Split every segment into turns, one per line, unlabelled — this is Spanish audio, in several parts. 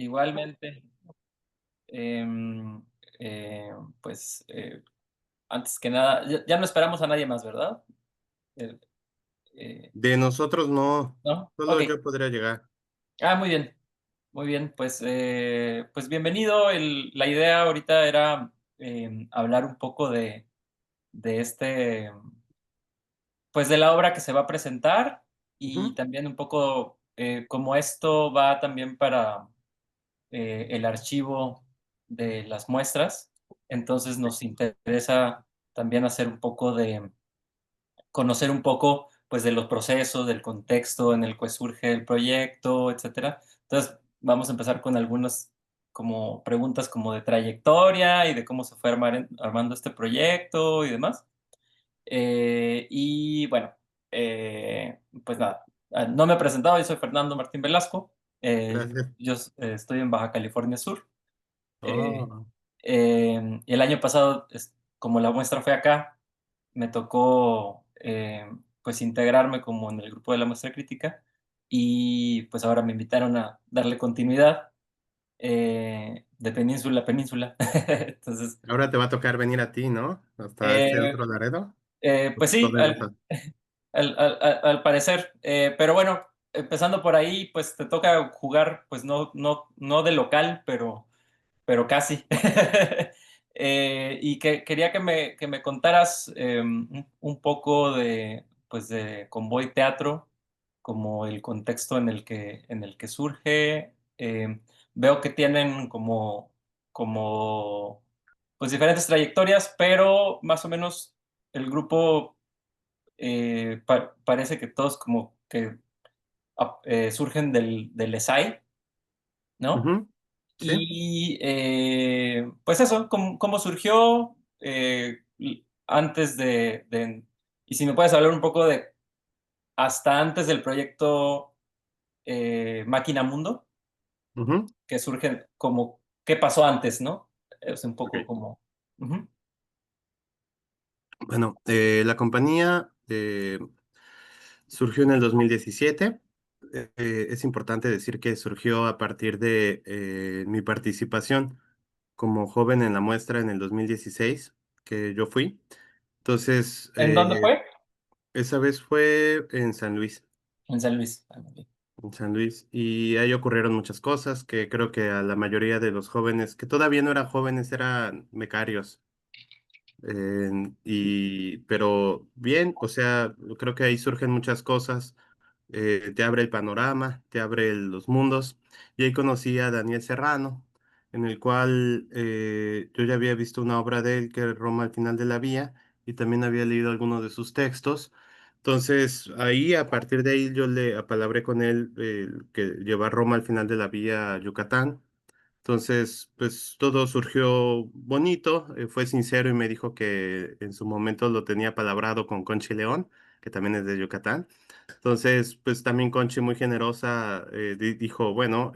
igualmente, em, eh, pues, antes que nada, ya no esperamos a nadie más, ¿verdad? Eh, eh,
De nosotros no,
¿No?
solo
Okey.
yo podría llegar.
Muy bien, muy bien. Pues bienvenido. La idea ahorita era, hablar un poco de pues, de la obra que se va a presentar y
Ujú,
también un poco, como esto va también para, el archivo de las muestras, entonces nos interesa también hacer un poco de conocer un poco, pues, de los procesos, del contexto en el que surge el proyecto, etcétera. Entonces, vamos a empezar con algunas como preguntas como de trayectoria y de cómo se fue armando este proyecto y demás. Y bueno, pues nada, no me he presentado, yo soy Fernando Martín Velasco,
gracias.
yo estoy en Baja California Sur. Eh,
Oh,
el año pasado, como la muestra fue acá, me tocó, pues, integrarme como en el grupo de la muestra crítica y, pues, ahora me invitaron a darle continuidad, de península a península. Entonces,
ahora te va a tocar venir a ti, ¿no? Hasta este
eh,
otro Laredo.
pues sí,
Todavía fal
al parecer, pero bueno, empezando por ahí, pues, te toca jugar, pues, no de local, pero casi. Y quería que me contaras, un poco de, pues, de Convoy Teatro, como el contexto en el que surge. Veo que tienen como, pues, diferentes trayectorias, pero más o menos el grupo, parece que todos como que surgen del ESAI, ¿no?
ujú, sí,
Y, pues eso, ¿cómo surgió? Antes y si me puedes hablar un poco de hasta antes del proyecto, Máquina Mundo,
ujú,
que surge como, ¿qué pasó antes, no? Es un poco
okey.
como ujú.
Bueno, la compañía, surgió en el 2017. Es importante decir que surgió a partir de, mi participación como joven en la muestra en el 2016, que yo fui. Entonces,
¿En dónde fue?
esa vez fue en San Luis.
En San Luis. Muy bien.
En San Luis, y ahí ocurrieron muchas cosas que creo que a la mayoría de los jóvenes, que todavía no eran jóvenes, eran becarios. Pero bien, o sea, yo creo que ahí surgen muchas cosas, te abre el panorama, te abre los mundos, y ahí conocí a Daniel Serrano, en el cual yo ya había visto una obra de él, que es Roma al final de la vía, y también había leído algunos de sus textos. Entonces, ahí, a partir de ahí, yo le apalabré con él que llevar Roma al final de la vía a Yucatán. Entonces, pues todo surgió bonito, fue sincero y me dijo que en su momento lo tenía palabrado con Conchi León, que también es de Yucatán. Entonces, pues también Conchi muy generosa dijo, bueno,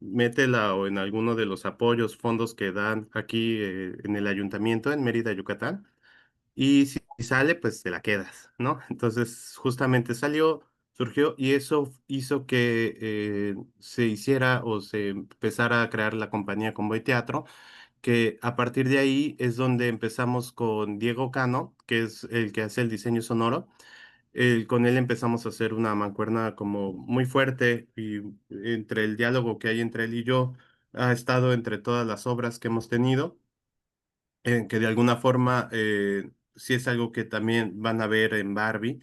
métela o en alguno de los apoyos, fondos que dan aquí en el ayuntamiento en Mérida, Yucatán. Y si sale, pues te la quedas, ¿no? Entonces, justamente salió, surgió y eso hizo que se hiciera o se empezara a crear la compañía Convoy Teatro, que a partir de ahí es donde empezamos con Diego Cano, que es el que hace el diseño sonoro. Con él empezamos a hacer una mancuerna como muy fuerte y entre el diálogo que hay entre él y yo ha estado entre todas las obras que hemos tenido que de alguna forma sí es algo que también van a ver en Barbie,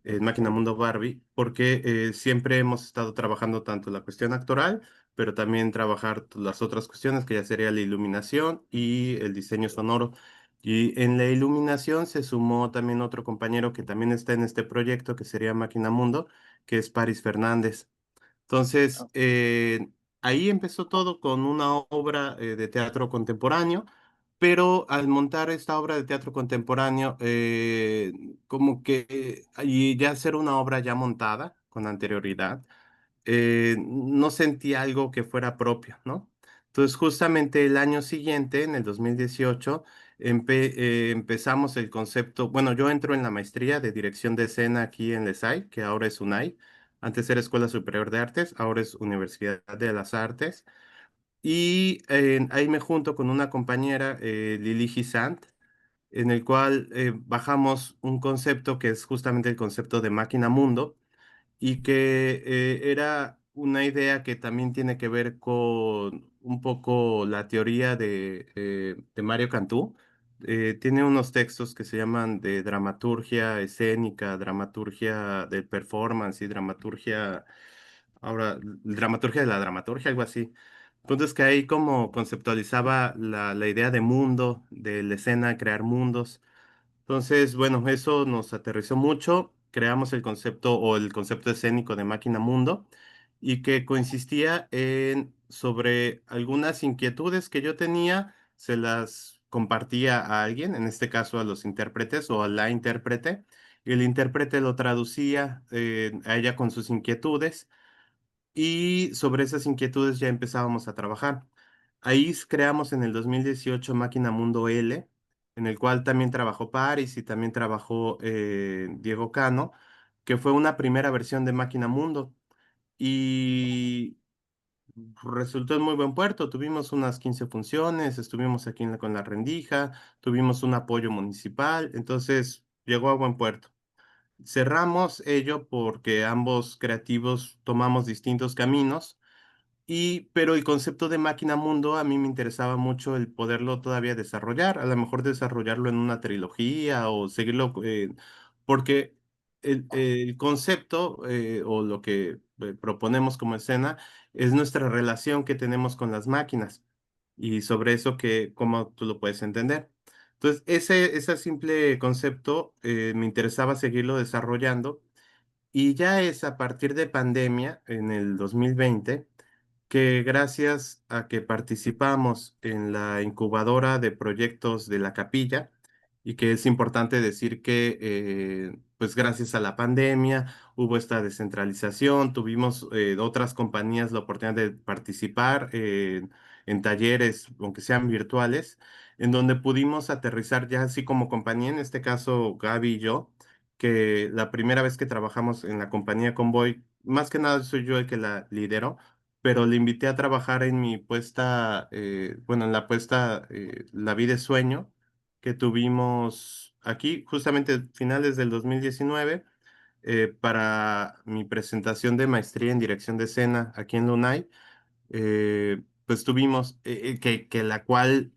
en Máquina Mundo Barbie, porque siempre hemos estado trabajando tanto la cuestión actoral, pero también trabajar las otras cuestiones, que ya sería la iluminación y el diseño sonoro. Y en la iluminación se sumó también otro compañero que también está en este proyecto, que sería Máquina Mundo, que es Paris Fernández. Entonces, ahí empezó todo con una obra de teatro contemporáneo, pero al montar esta obra de teatro contemporáneo, como que, y ya hacer una obra ya montada con anterioridad, no sentí algo que fuera propio, ¿no? Entonces, justamente el año siguiente, en el 2018, empezamos el concepto, bueno, yo entro en la maestría de dirección de escena aquí en LESAI, que ahora es UNAI, Antes era Escuela Superior de Artes, ahora es Universidad de las Artes. Y ahí me junto con una compañera, Lili Gisant, en el cual bajamos un concepto que es justamente el concepto de máquina mundo y que era una idea que también tiene que ver con un poco la teoría de Mario Cantú. Tiene unos textos que se llaman de dramaturgia escénica, dramaturgia del performance y dramaturgia, ahora, dramaturgia de la dramaturgia, algo así. Entonces que ahí como conceptualizaba la idea de mundo, de la escena, crear mundos. Entonces, bueno, eso nos aterrizó mucho. Creamos el concepto o el concepto escénico de Máquina Mundo y que consistía en sobre algunas inquietudes que yo tenía, se las compartía a alguien, en este caso a los intérpretes o a la intérprete, y el intérprete lo traducía a ella con sus inquietudes y sobre esas inquietudes ya empezábamos a trabajar. Ahí creamos en el 2018 Máquina Mundo L, en el cual también trabajó Paris y también trabajó Diego Cano, que fue una primera versión de Máquina Mundo. Y resultó en muy buen puerto. Tuvimos unas 15 funciones, estuvimos aquí con la Rendija, tuvimos un apoyo municipal, entonces llegó a buen puerto. Cerramos ello porque ambos creativos tomamos distintos caminos pero el concepto de máquina mundo a mí me interesaba mucho el poderlo todavía desarrollar, a lo mejor desarrollarlo en una trilogía o seguirlo, porque el concepto o lo que proponemos como escena es nuestra relación que tenemos con las máquinas y sobre eso que, cómo tú lo puedes entender. Entonces, ese simple concepto me interesaba seguirlo desarrollando y ya es a partir de pandemia, en el 2020 que gracias a que participamos en la incubadora de proyectos de la capilla, y que es importante decir que, pues gracias a la pandemia hubo esta descentralización, tuvimos otras compañías la oportunidad de participar en talleres, aunque sean virtuales, en donde pudimos aterrizar ya así como compañía, en este caso Gaby y yo, que la primera vez que trabajamos en la compañía Convoy, más que nada soy yo el que la lidero, pero le invité a trabajar en mi puesta, bueno, en la puesta La vida es sueño, que tuvimos aquí justamente finales del 2019 para mi presentación de maestría en dirección de escena aquí en Lunay. Pues tuvimos que la cual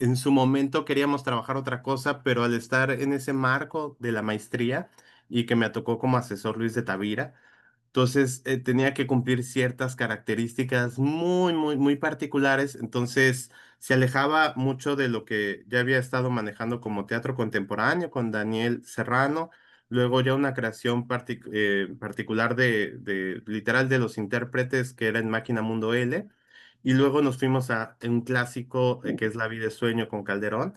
en su momento queríamos trabajar otra cosa, pero al estar en ese marco de la maestría y que me tocó como asesor Luis de Tavira, entonces tenía que cumplir ciertas características muy particulares. Entonces se alejaba mucho de lo que ya había estado manejando como teatro contemporáneo con Daniel Serrano. Luego ya una creación particular de literal de los intérpretes que era en Máquina Mundo L. Y luego nos fuimos a un clásico que es La vida de sueño con Calderón.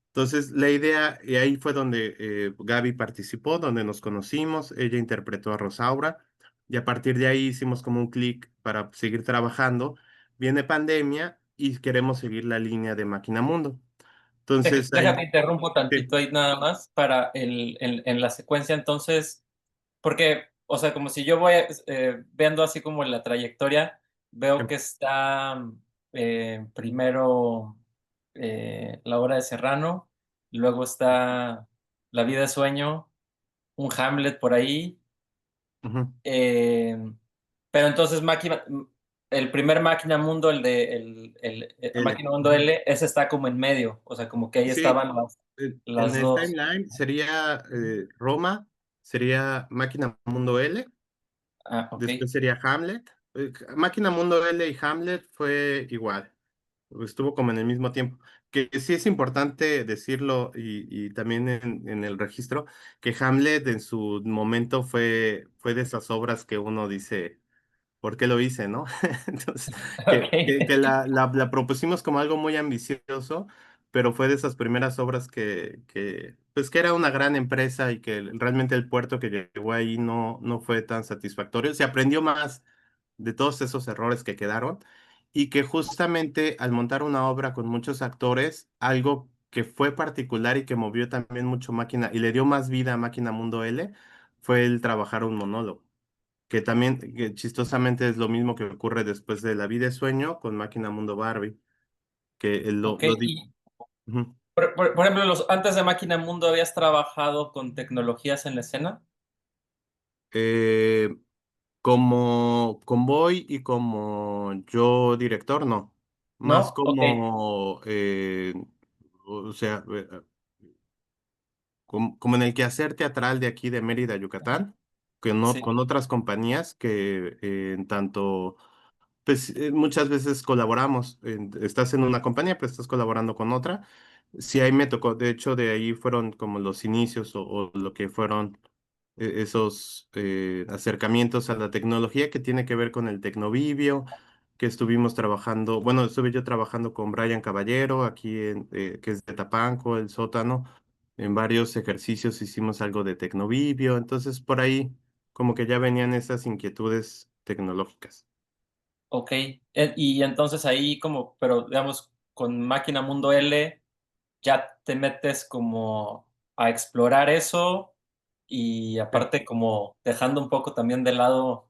Entonces, la idea, y ahí fue donde Gaby participó, donde nos conocimos, ella interpretó a Rosaura, y a partir de ahí hicimos como un clic para seguir trabajando. Viene pandemia y queremos seguir la línea de Máquina Mundo. Entonces,
Déjame
ahí,
interrumpo
sí,
tantito ahí nada más para en la secuencia entonces, porque, o sea, como si yo voy viendo así como la trayectoria, veo que está primero La hora de Serrano, luego está La vida de sueño, un Hamlet por ahí,
ujú,
eh, pero entonces el primer Máquina Mundo, el
L,
Máquina Mundo
ujú.
L, ese está como en medio, o sea, como que ahí
Sí,
estaban
en
las
el
dos.
timeline sería Roma, sería Máquina Mundo L.
Ah, ok.
Después sería Hamlet. Máquina Mundo L y Hamlet fue igual. Estuvo como en el mismo tiempo. Que sí es importante decirlo y también en el registro, que Hamlet en su momento fue de esas obras que uno dice, ¿por qué lo hice, no? Entonces, que
Ok.
la propusimos como algo muy ambicioso, pero fue de esas primeras obras pues que era una gran empresa y que realmente el puerto que llegó ahí no fue tan satisfactorio. Se aprendió más de todos esos errores que quedaron y que justamente al montar una obra con muchos actores, algo que fue particular y que movió también mucho Máquina y le dio más vida a Máquina Mundo L, fue el trabajar un monólogo. que también, que chistosamente es lo mismo que ocurre después de La vida es sueño con Máquina Mundo Barbie, que
Ok, y
Ujú.
por ejemplo, antes de Máquina Mundo habías trabajado con tecnologías en la escena,
Eh, Como convoy y como yo director, no. Más
¿no? Ok,
como, o sea, como en el quehacer teatral de aquí de Mérida, Yucatán, que no,
sí,
con otras compañías que en tanto pues muchas veces colaboramos. Estás en una compañía, pero estás colaborando con otra. Sí, ahí me tocó. De hecho, de ahí fueron como los inicios o lo que fueron esos acercamientos a la tecnología que tiene que ver con el Tecnovivio, que estuvimos trabajando. Bueno, estuve yo trabajando con Brian Caballero, aquí que es de Tapanco, el sótano. En varios ejercicios hicimos algo de Tecnovivio. Entonces, por ahí como que ya venían esas inquietudes tecnológicas.
ok. Y entonces ahí como, pero digamos, con Máquina Mundo L ya te metes como a explorar eso y
Sí.
aparte como dejando un poco también de lado,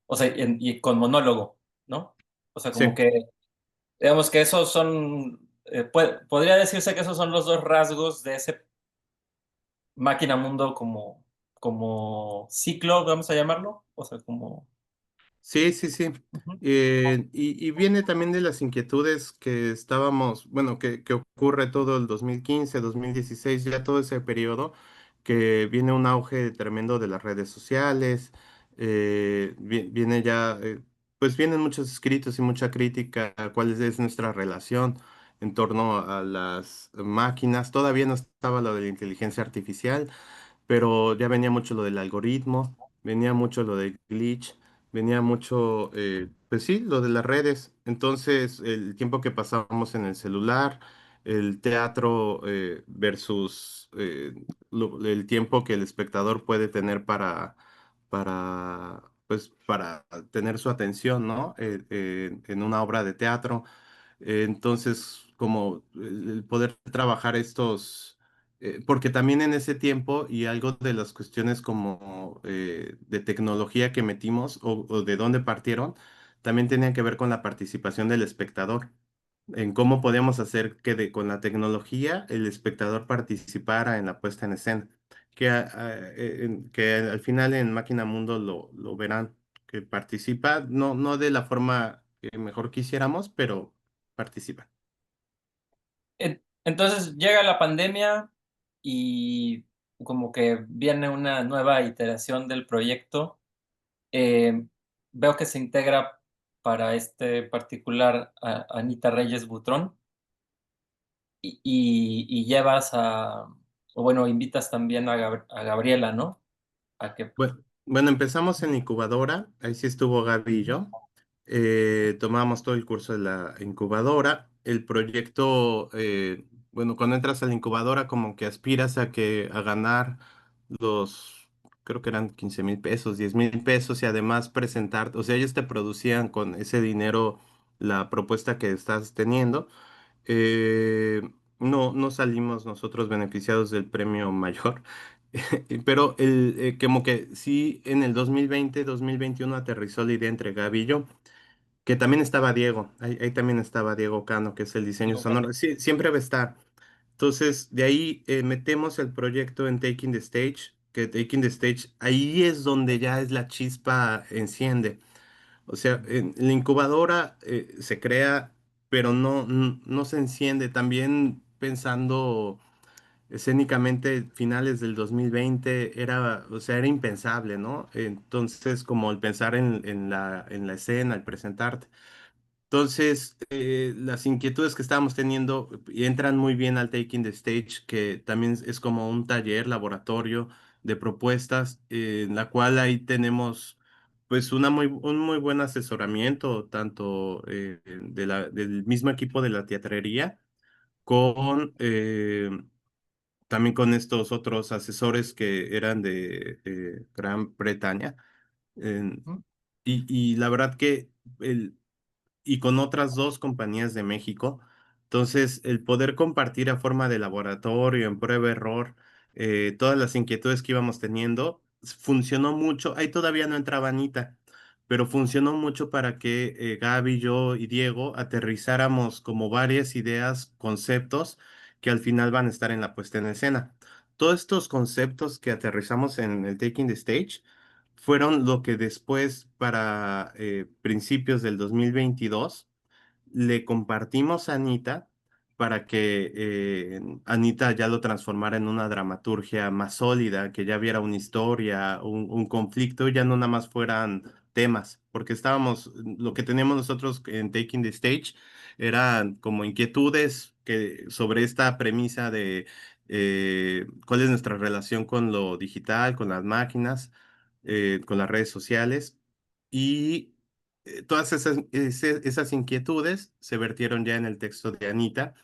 o sea, y con monólogo, ¿no? O sea, como
Sí.
que, digamos que esos son, podría decirse que esos son los dos rasgos de ese Máquina Mundo como ciclo, vamos a llamarlo, o sea, como...
Sí, sí, sí.
Ujú.
Y viene también de las inquietudes que estábamos, bueno, que ocurre todo el 2015, 2016, ya todo ese periodo, que viene un auge tremendo de las redes sociales, viene ya, pues vienen muchos escritos y mucha crítica a cuál es nuestra relación en torno a las máquinas. Todavía no estaba lo de la inteligencia artificial, pero ya venía mucho lo del algoritmo, venía mucho lo del glitch, venía mucho, pues sí, lo de las redes. Entonces, el tiempo que pasamos en el celular, el teatro versus el tiempo que el espectador puede tener pues, para tener su atención, ¿no? En una obra de teatro. Entonces, como el poder trabajar estos, porque también en ese tiempo y algo de las cuestiones como de tecnología que metimos o de dónde partieron, también tenían que ver con la participación del espectador, en cómo podíamos hacer que con la tecnología el espectador participara en la puesta en escena, que al final en Máquina Mundo lo verán, que participa, no de la forma que mejor quisiéramos, pero participa.
Entonces llega la pandemia y como que viene una nueva iteración del proyecto. Eh, Veo que se integra para este particular a Anita Reyes Butrón y llevas o bueno, invitas también a Gabriela, ¿no? A que...
Bueno, empezamos en incubadora, ahí sí estuvo Gaby y yo. Tomamos todo el curso de la incubadora. El proyecto, bueno, cuando entras a la incubadora como que aspiras a ganar los, creo que eran 15,000 pesos, 10,000 pesos y además presentar, o sea, ellos te producían con ese dinero la propuesta que estás teniendo. Eh, no salimos nosotros beneficiados del premio mayor, pero como que sí en el 2020, 2021 aterrizó la idea entre Gaby y yo, que también estaba Diego, ahí también estaba Diego Cano, que es el diseño
Digo,
sonoro, sí, siempre va a estar. Entonces, de ahí metemos el proyecto en Taking the Stage, que Taking the Stage, ahí es donde ya es la chispa enciende. O sea, en la incubadora se crea, pero no se enciende. También pensando escénicamente, finales del 2020 era, o sea, era impensable, ¿no? Entonces, como el pensar en la escena, el presentarte. Entonces, las inquietudes que estábamos teniendo entran muy bien al Taking the Stage, que también es como un taller, laboratorio de propuestas, en la cual ahí tenemos pues un muy buen asesoramiento, tanto del mismo equipo de la teatrería, con también con estos otros asesores que eran de Gran Bretaña. en-
ujú.
y la verdad que y con otras dos compañías de México. Entonces, el poder compartir a forma de laboratorio, en prueba-error, todas las inquietudes que íbamos teniendo, funcionó mucho. Ahí todavía no entraba Anita, pero funcionó mucho para que Gaby, yo y Diego aterrizáramos como varias ideas, conceptos que al final van a estar en la puesta en escena. Todos estos conceptos que aterrizamos en el Taking the Stage fueron lo que después, para principios del 2022, le compartimos a Anita para que Anita ya lo transformara en una dramaturgia más sólida, que ya viera una historia, un conflicto, y ya no nada más fueran temas, porque estábamos, lo que teníamos nosotros en Taking the Stage eran como inquietudes sobre esta premisa de cuál es nuestra relación con lo digital, con las máquinas, con las redes sociales. Y todas esas inquietudes se vertieron ya en el texto de Anita,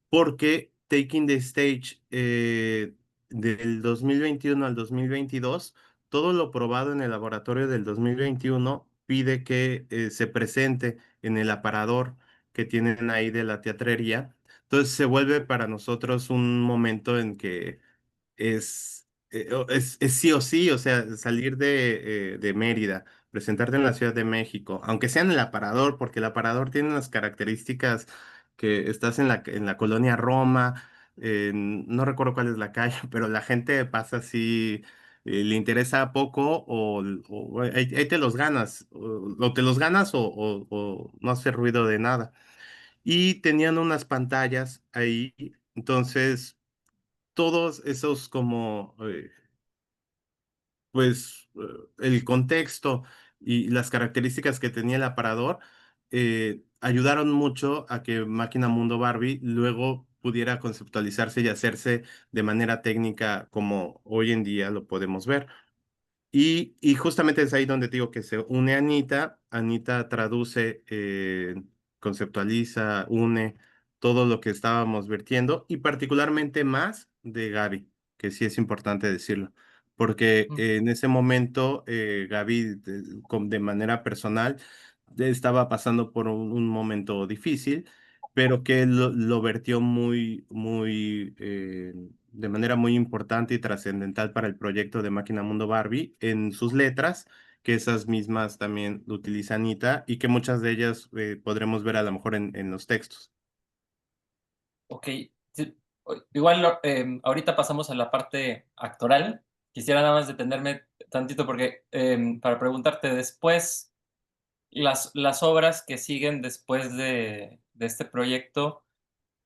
porque Taking the Stage del 2021 al 2022, todo lo probado en el laboratorio del 2021 pide que se presente en el aparador que tienen ahí de la teatrería. Entonces se vuelve para nosotros un momento en que es sí o sí, o sea, salir de Mérida, presentarte en la Ciudad de México, aunque sea en el aparador, porque el aparador tiene unas características que estás en la colonia Roma, no recuerdo cuál es la calle, pero la gente pasa así, le interesa poco o ahí te los ganas, o te los ganas o no hace ruido de nada. Y tenían unas pantallas ahí, entonces todos esos como, pues, el contexto y las características que tenía el aparador ayudaron mucho a que Máquina Mundo Barbie luego pudiera conceptualizarse y hacerse de manera técnica como hoy en día lo podemos ver. Y justamente es ahí donde te digo que se une Anita. Anita traduce, conceptualiza, une todo lo que estábamos vertiendo y particularmente más de Gaby, que sí es importante decirlo, porque
Mm.
en ese momento Gaby de manera personal estaba pasando por un momento difícil, pero que lo vertió de manera muy importante y trascendental para el proyecto de Máquina Mundo Barbie en sus letras, que esas mismas también lo utiliza Anita y que muchas de ellas podremos ver a lo mejor en los textos.
Ok, sí, igual ahorita pasamos a la parte actoral. Quisiera nada más detenerme tantito porque para preguntarte después, las obras que siguen después de este proyecto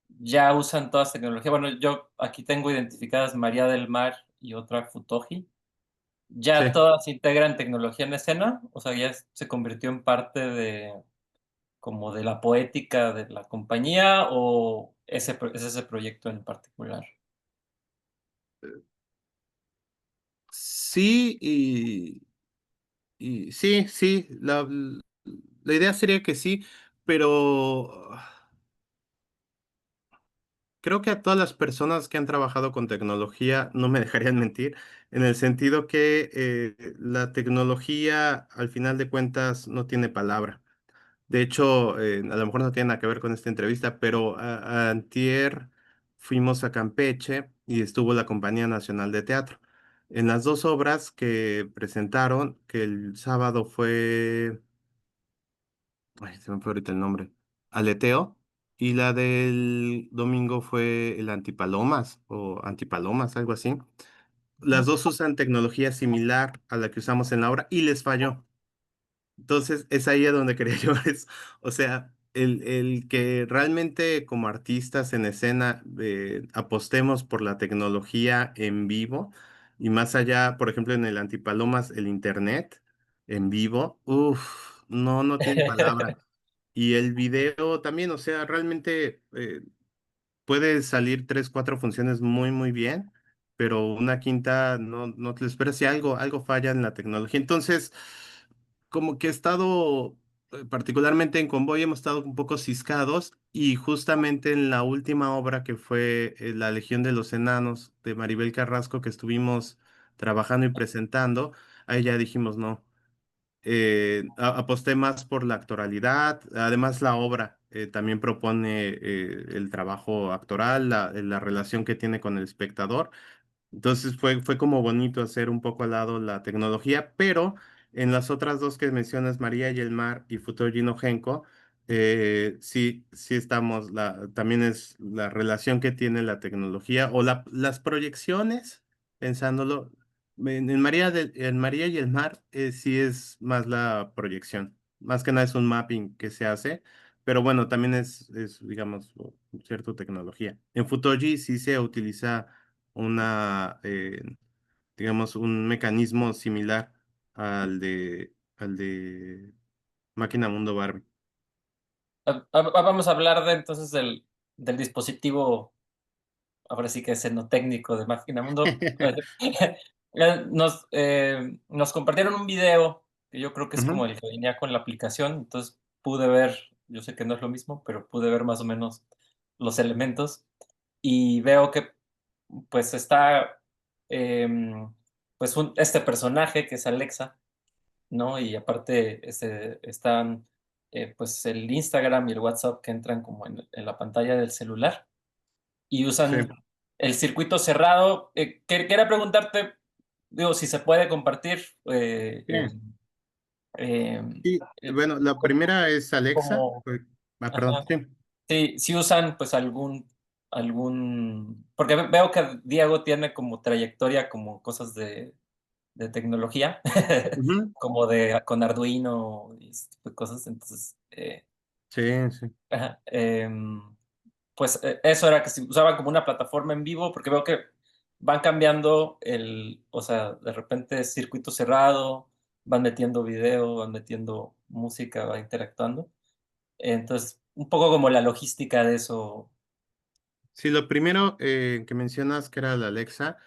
ya usan todas tecnología. Bueno, yo aquí tengo identificadas María del Mar y otra Futoji.
Sí.
¿Ya todas integran tecnología en escena? O sea, ya se convirtió en parte como de la poética de la compañía o es ese proyecto en particular.
Sí, y sí, sí, la idea sería que sí, pero creo que a todas las personas que han trabajado con tecnología no me dejarían mentir, en el sentido que la tecnología, al final de cuentas, no tiene palabra. De hecho, a lo mejor no tiene nada que ver con esta entrevista, pero antier fuimos a Campeche y estuvo la Compañía Nacional de Teatro. En las dos obras que presentaron, que el sábado fue, ay, se me fue ahorita el nombre, Aleteo, y la del domingo fue el Antipalomas o Antipalomas, algo así. Las
Ujú.
dos usan tecnología similar a la que usamos en la obra y les falló. Entonces, es ahí a donde quería llevar eso. O sea, el que realmente como artistas en escena apostemos por la tecnología en vivo y más allá, por ejemplo, en el Antipalomas, el internet en vivo, uff, no, no tiene palabra. Y el video también, o sea, realmente puede salir tres, cuatro funciones muy, muy bien, pero una quinta no te lo esperas si algo falla en la tecnología. Entonces, como que he estado, particularmente en Convoy, hemos estado un poco ciscados y justamente en la última obra que fue La Legión de los Enanos de Maribel Carrasco que estuvimos trabajando y presentando, ahí ya dijimos no. Aposté más por la actoralidad. Además, la obra también propone el trabajo actoral, la relación que tiene con el espectador. Entonces fue como bonito hacer un poco al lado la tecnología, pero en las otras dos que mencionas, María y el Mar y Futoshi no Genko, sí estamos, también es la relación que tiene la tecnología o las proyecciones, pensándolo, en María y el Mar sí es más la proyección, más que nada es un mapping que se hace, pero bueno, también digamos, cierta tecnología. En Futoshi sí se utiliza una, digamos, un mecanismo similar al de Máquina Mundo Barbie.
Vamos a hablar entonces del dispositivo, ahora sí que es técnico de Máquina Mundo. Nos compartieron un video que yo creo que es como
Ujú.
el que venía con la aplicación, entonces pude ver, yo sé que no es lo mismo, pero pude ver más o menos los elementos y veo que pues está pues este personaje que es Alexa, ¿no? Y aparte están pues el Instagram y el WhatsApp que entran como en la pantalla del celular y
Sí,
usan el circuito cerrado. Quería preguntarte, digo, si se puede compartir
sí. Y
eh,
bueno, la primera es Alexa.
como,
Perdón,
ajá,
sí.
si usan pues porque veo que Diego tiene como trayectoria como cosas de tecnología,
Ujú.
como con Arduino y ese tipo de cosas, entonces,
Sí, sí.
ajá, pues eso era que se usaba como una plataforma en vivo, porque veo que van cambiando o sea, de repente es circuito cerrado, van metiendo video, van metiendo música, va interactuando. Entonces, un poco como la logística de eso.
Sí, lo primero que mencionas que era la Alexa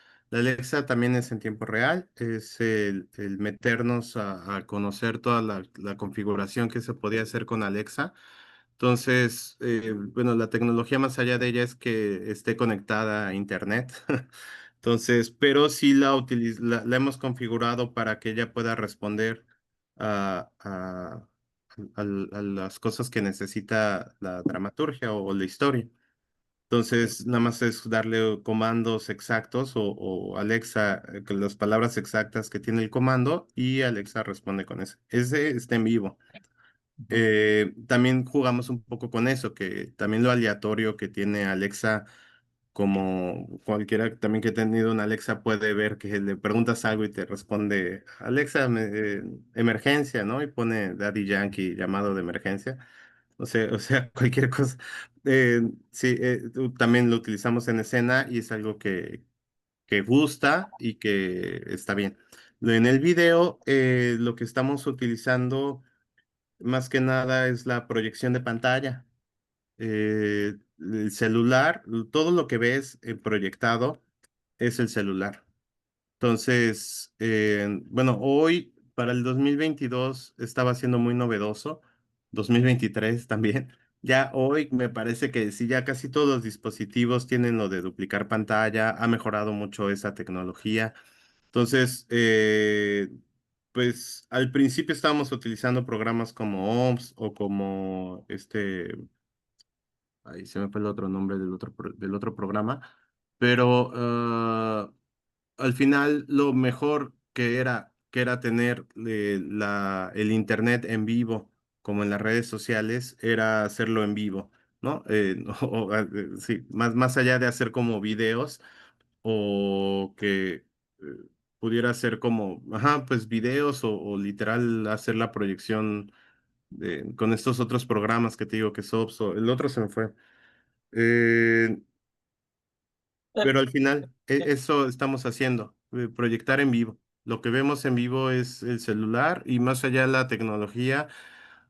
también es en tiempo real, es el meternos a conocer toda la configuración que se podía hacer con Alexa. Entonces, bueno, la tecnología más allá de ella es que esté conectada a Internet. Entonces, pero sí la hemos configurado para que ella pueda responder a, a, a las cosas que necesita la dramaturgia o la historia. Entonces, nada más es darle comandos exactos o Alexa, con las palabras exactas que tiene el comando y Alexa responde con eso. Ese está en vivo.
Ujú.
También jugamos un poco con eso, que también lo aleatorio que tiene Alexa, como cualquiera también que ha tenido una Alexa puede ver que le preguntas algo y te responde, Alexa, emergencia, ¿no? Y pone Daddy Yankee, llamado de emergencia. O sea, cualquier cosa. Sí, también lo utilizamos en escena y es algo que gusta y que está bien. En el video, lo que estamos utilizando más que nada es la proyección de pantalla. El celular, todo lo que ves proyectado es el celular. Entonces, bueno, hoy para el 2022 estaba siendo muy novedoso, 2023 también. Ya hoy me parece que sí, ya casi todos los dispositivos tienen lo de duplicar pantalla, ha mejorado mucho esa tecnología. Entonces, pues al principio estábamos utilizando programas como OMS o como ahí se me fue el otro nombre del otro programa, pero al final lo mejor que era tener el internet en vivo, como en las redes sociales, era hacerlo en vivo, ¿no? Sí, más allá de hacer como videos o que pudiera ser como, ajá, pues videos o literal hacer la proyección con estos otros programas que te digo que Sops o el otro se me fue. Eh,
Eh,
pero al final, eso estamos haciendo, proyectar en vivo. Lo que vemos en vivo es el celular y más allá de la tecnología,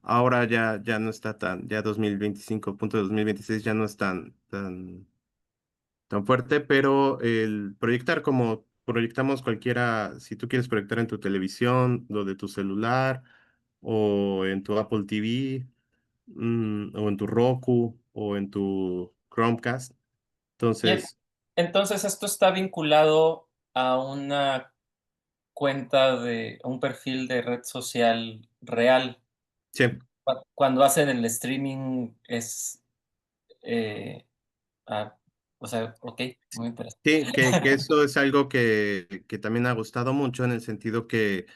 ahora ya no está ya 2025, punto 2026 ya no es tan fuerte, pero el proyectar como proyectamos cualquiera, si tú quieres proyectar en tu televisión, lo de tu celular, o en tu Apple TV, o en tu Roku, o en tu Chromecast.
y
Entonces,
entonces esto está vinculado a a un perfil de red social real.
sí,
Cuando hacen el streaming es, eh, ah, O sea, ok, muy interesante.
Sí, que eso es algo que también ha gustado mucho en el sentido que,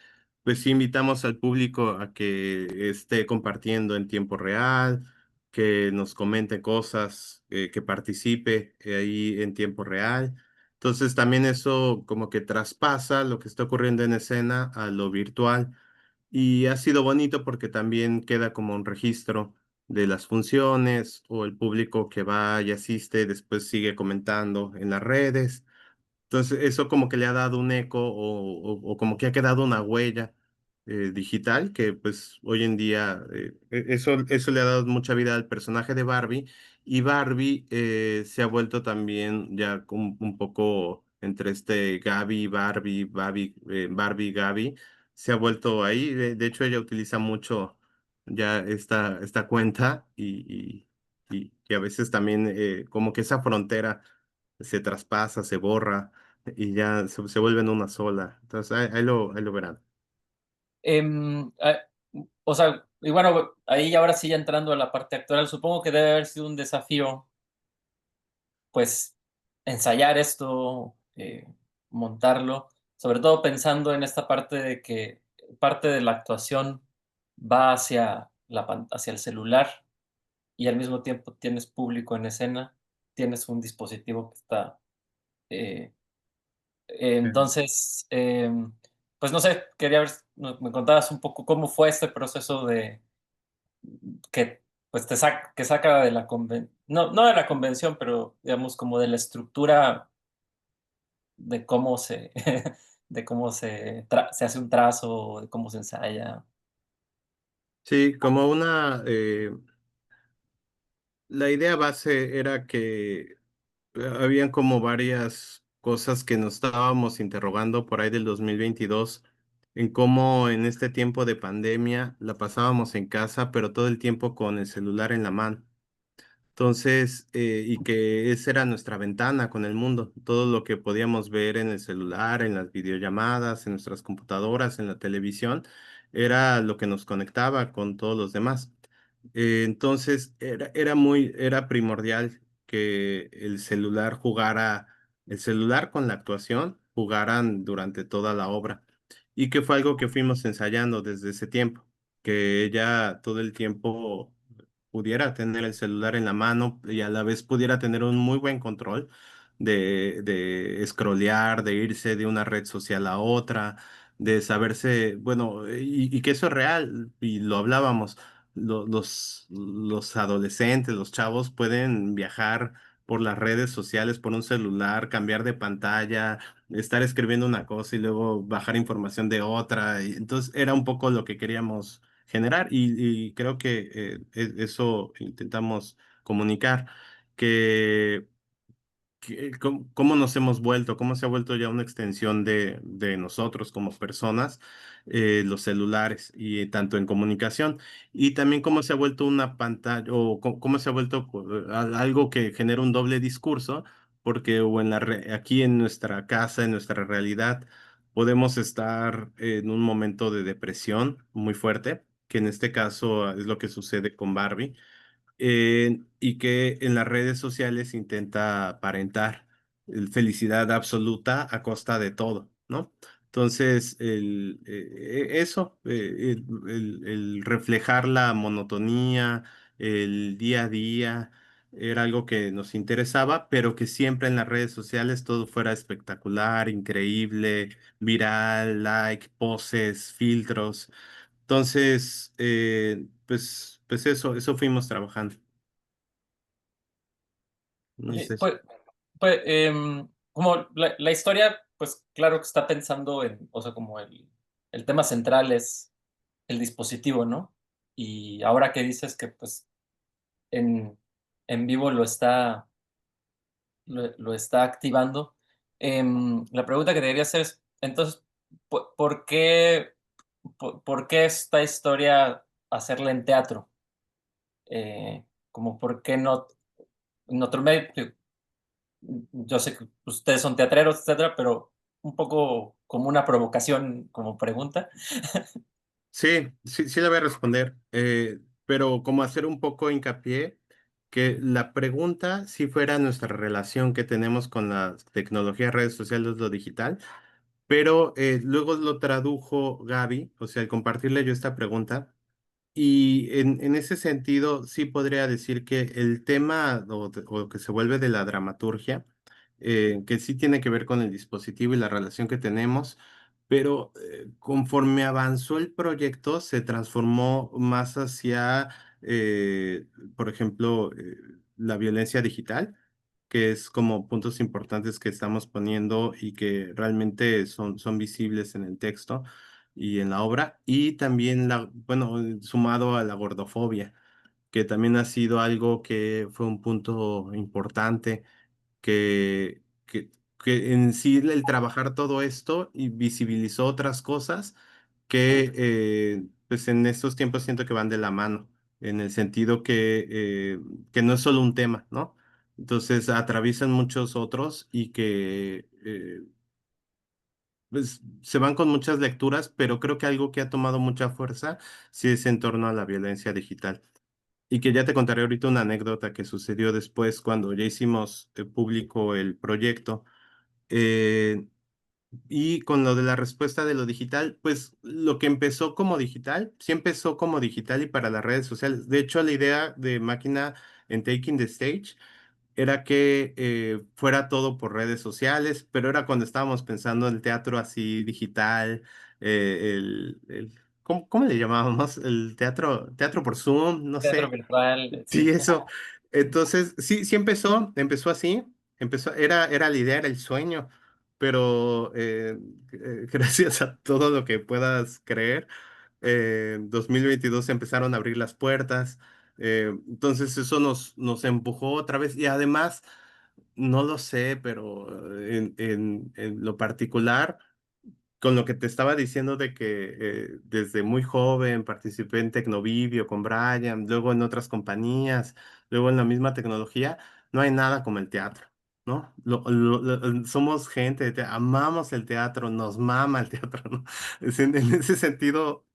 pues sí invitamos al público a que esté compartiendo en tiempo real, que nos comente cosas, que participe ahí en tiempo real. Entonces también eso como que traspasa lo que está ocurriendo en escena a lo virtual. Y ha sido bonito porque también queda como un registro de las funciones o el público que va y asiste, después sigue comentando en las redes. Entonces, eso como que le ha dado un eco o como que ha quedado una huella digital que pues hoy en día eso le ha dado mucha vida al personaje de Barbie y Barbie se ha vuelto también ya un poco entre este Gaby, Barbie, Gaby, se ha vuelto ahí. De hecho, ella utiliza mucho ya esta cuenta y a veces también como que esa frontera se traspasa, se borra y ya se vuelven una sola. Entonces, ahí lo verán.
Ah, o sea, y bueno, ahí ahora sí ya entrando a la parte actoral, supongo que debe haber sido un desafío, pues, ensayar esto, montarlo, sobre todo pensando en esta parte de que parte de la actuación va hacia hacia el celular y al mismo tiempo tienes público en escena, tienes un dispositivo que está, eh, entonces, pues no sé, quería ver si me contabas un poco cómo fue este proceso de que pues que saca de la no de la convención, pero digamos como de la estructura de cómo se de cómo se hace un trazo, de cómo se ensaya.
Sí, como la idea base era que habían como varias cosas que nos estábamos interrogando por ahí del 2022 en cómo en este tiempo de pandemia la pasábamos en casa, pero todo el tiempo con el celular en la mano. Entonces, y que esa era nuestra ventana con el mundo, todo lo que podíamos ver en el celular, en las videollamadas, en nuestras computadoras, en la televisión, era lo que nos conectaba con todos los demás. Entonces, era primordial que el celular con la actuación jugaran durante toda la obra. Y que fue algo que fuimos ensayando desde ese tiempo, que ella todo el tiempo pudiera tener el celular en la mano y a la vez pudiera tener un muy buen control de scrollear, de irse de una red social a otra, de saberse, bueno, y que eso es real, y lo hablábamos, los adolescentes, los chavos pueden viajar por las redes sociales, por un celular, cambiar de pantalla, estar escribiendo una cosa y luego bajar información de otra. Y entonces era un poco lo que queríamos generar y creo que eso intentamos comunicar, que cómo nos hemos vuelto, cómo se ha vuelto ya una extensión de nosotros como personas, los celulares, y tanto en comunicación, y también cómo se ha vuelto una pantalla, o cómo se ha vuelto algo que genera un doble discurso, porque o aquí en nuestra casa, en nuestra realidad, podemos estar en un momento de depresión muy fuerte, que en este caso es lo que sucede con Barbie y que en las redes sociales intenta aparentar felicidad absoluta a costa de todo, ¿no? Entonces, eso, el reflejar la monotonía, el día a día, era algo que nos interesaba, pero que siempre en las redes sociales todo fuera espectacular, increíble, viral, like, poses, filtros. Entonces, pues eso fuimos trabajando. No sé.
Pues como la historia, pues claro que está pensando en, o sea, como el tema central es el dispositivo, ¿no? Y ahora que dices que, pues, en vivo lo está activando, la pregunta que debería hacer es, entonces, ¿por qué por qué esta historia hacerla en teatro? Como por qué no en otro medio. Yo sé que ustedes son teatreros, etcétera, pero un poco como una provocación, como pregunta.
Sí, sí, sí le voy a responder, pero como hacer un poco hincapié que la pregunta si fuera nuestra relación que tenemos con las tecnologías, redes sociales, lo digital, pero luego lo tradujo Gaby, o sea, al compartirle yo esta pregunta. Y en ese sentido, sí podría decir que el tema o que se vuelve de la dramaturgia, que sí tiene que ver con el dispositivo y la relación que tenemos, pero conforme avanzó el proyecto, se transformó más hacia, eh, por ejemplo, la violencia digital, que es como puntos importantes que estamos poniendo y que realmente son visibles en el texto y en la obra, y también bueno, sumado a la gordofobia, que también ha sido algo que fue un punto importante, que, que, que en sí el trabajar todo esto y visibilizó otras cosas que pues en estos tiempos siento que van de la mano, en el sentido que no es solo un tema, ¿no? Entonces atraviesan muchos otros y que pues, se van con muchas lecturas, pero creo que algo que ha tomado mucha fuerza sí es en torno a la violencia digital. Y que ya te contaré ahorita una anécdota que sucedió después cuando ya hicimos público el proyecto. Eh, y con lo de la respuesta de lo digital, pues lo que empezó como digital, sí empezó como digital y para las redes sociales. De hecho, la idea de Máquina en Taking the Stage era que fuera todo por redes sociales, pero era cuando estábamos pensando en el teatro así digital, ¿cómo le llamábamos? El teatro por Zoom, no
Teatro
sé.
virtual,
Sí,
sí.
eso. Entonces, sí, sí empezó así, era la idea, era el sueño, pero gracias a todo lo que puedas creer, en 2022 se empezaron a abrir las puertas, entonces eso nos empujó otra vez y además, no lo sé, pero en lo particular con lo que te estaba diciendo de que desde muy joven participé en Tecnovivio con Brian, luego en otras compañías, luego en la misma tecnología, no hay nada como el teatro, ¿no? Somos gente, amamos el teatro, nos mama el teatro, ¿no? En ese sentido,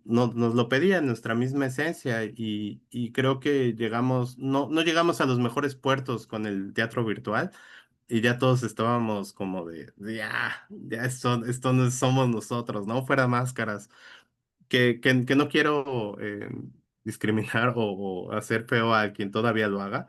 nos lo pedía en nuestra misma esencia y creo que llegamos, no llegamos a los mejores puertos con el teatro virtual y ya todos estábamos como de ya esto no somos nosotros, ¿no? Fuera máscaras. Que no quiero discriminar o hacer feo a quien todavía lo haga,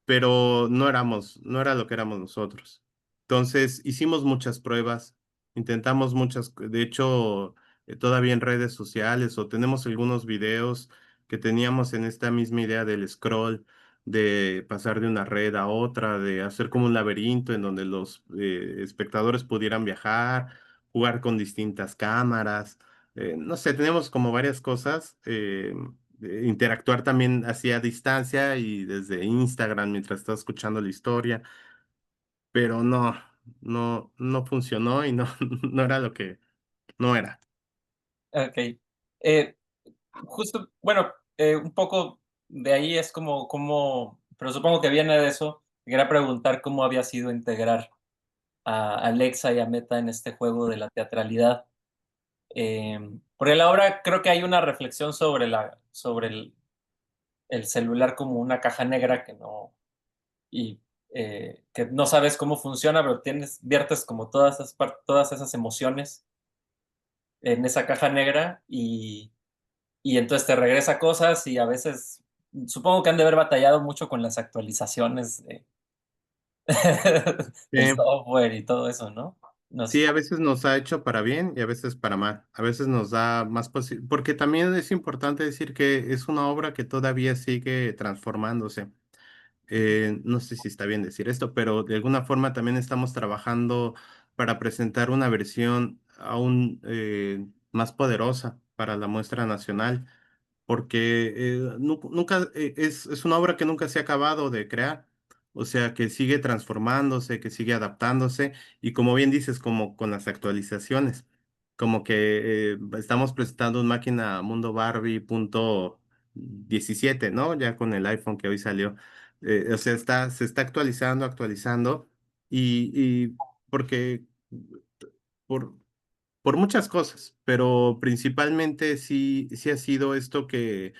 pero no era lo que éramos nosotros. Entonces, hicimos muchas pruebas, intentamos muchas, de hecho, todavía en redes sociales o tenemos algunos videos que teníamos en esta misma idea del scroll, de pasar de una red a otra, de hacer como un laberinto en donde los espectadores pudieran viajar, jugar con distintas cámaras. No sé, tenemos como varias cosas. Interactuar también hacia distancia y desde Instagram mientras estás escuchando la historia, pero no funcionó y no, no era lo que no era.
Ok. Eh, justo, bueno, un poco de ahí es como, pero supongo que viene de eso. Quería preguntar cómo había sido integrar a Alexa y a Meta en este juego de la teatralidad. Porque la obra creo que hay una reflexión sobre el celular como una caja negra y, que no sabes cómo funciona, pero viertes como todas esas emociones en esa caja negra y entonces te regresa cosas y a veces supongo que han de haber batallado mucho con las actualizaciones del
Sí,
software y todo eso, ¿no? No sé.
sí, a veces nos ha hecho para bien y a veces para mal. A veces nos da más porque también es importante decir que es una obra que todavía sigue transformándose. No sé si está bien decir esto, pero de alguna forma también estamos trabajando para presentar una versión aún más poderosa para la muestra nacional, porque nunca es una obra que nunca se ha acabado de crear, o sea, que sigue transformándose, que sigue adaptándose, y como bien dices, como con las actualizaciones, como que estamos presentando un máquina Mundo Barbie punto 17, ¿no? Ya con el iPhone que hoy salió. O sea, se está actualizando, actualizando, y porque por, por muchas cosas, pero principalmente sí ha sido esto que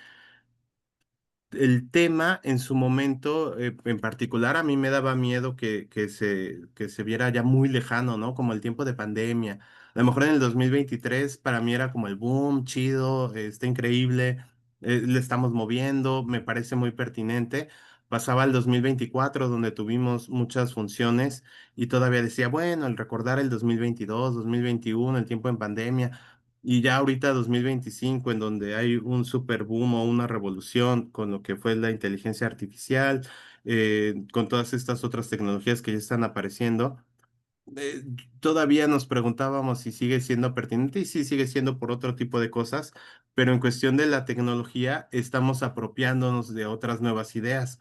el tema en su momento, en particular, a mí me daba miedo que se viera ya muy lejano, ¿no? Como el tiempo de pandemia. A lo mejor en el 2023 para mí era como el boom, chido, está increíble, le estamos moviendo, me parece muy pertinente. Pasaba el 2024 donde tuvimos muchas funciones y todavía decía, bueno, el recordar el 2022, 2021, el tiempo en pandemia. Y ya ahorita 2025, en donde hay un super boom o una revolución con lo que fue la inteligencia artificial, con todas estas otras tecnologías que ya están apareciendo, eh, todavía nos preguntábamos si sigue siendo pertinente y sí sigue siendo por otro tipo de cosas, pero en cuestión de la tecnología estamos apropiándonos de otras nuevas ideas.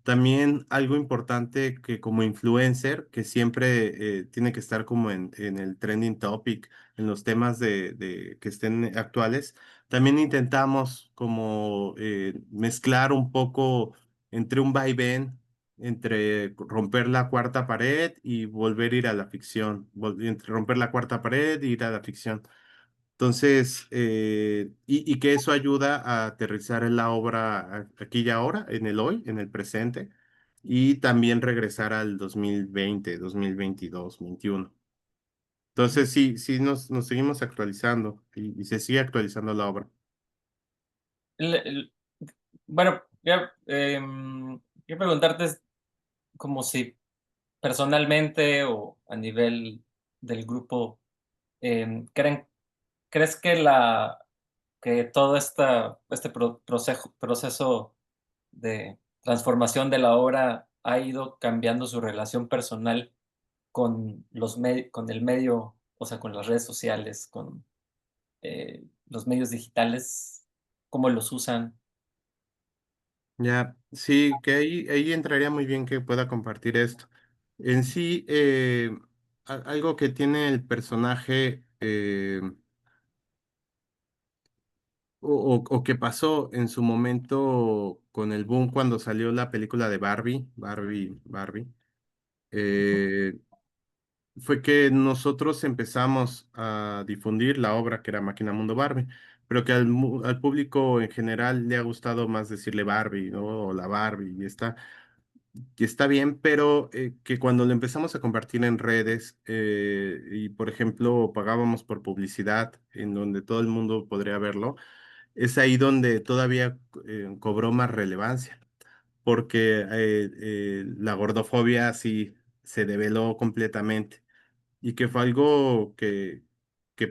También algo importante que como influencer, que siempre tiene que estar como en el trending topic, en los temas que estén actuales, también intentamos como mezclar un poco entre un vaivén, entre romper la cuarta pared y volver a ir a la ficción, entre romper la cuarta pared e ir a la ficción. Entonces, y que eso ayuda a aterrizar en la obra aquí y ahora, en el hoy, en el presente, y también regresar al 2020, 2022, 21. Entonces, sí, sí nos seguimos actualizando y se sigue actualizando la obra.
El- el- bueno, quiero preguntarte como si personalmente o a nivel del grupo, ¿creen ¿crees que todo proceso de transformación de la obra ha ido cambiando su relación personal con el medio, o sea, con las redes sociales, con los medios digitales? ¿Cómo los usan?
Ya, sí, que ahí entraría muy bien que pueda compartir esto. En sí, algo que tiene el personaje o que pasó en su momento con el boom cuando salió la película de Barbie, eh, fue que nosotros empezamos a difundir la obra que era Máquina Mundo Barbie, pero que al público en general le ha gustado más decirle Barbie, ¿no? O la Barbie, y está bien, pero que cuando lo empezamos a compartir en redes y, por ejemplo, pagábamos por publicidad en donde todo el mundo podría verlo, es ahí donde todavía cobró más relevancia, porque la gordofobia sí se develó completamente y que fue algo que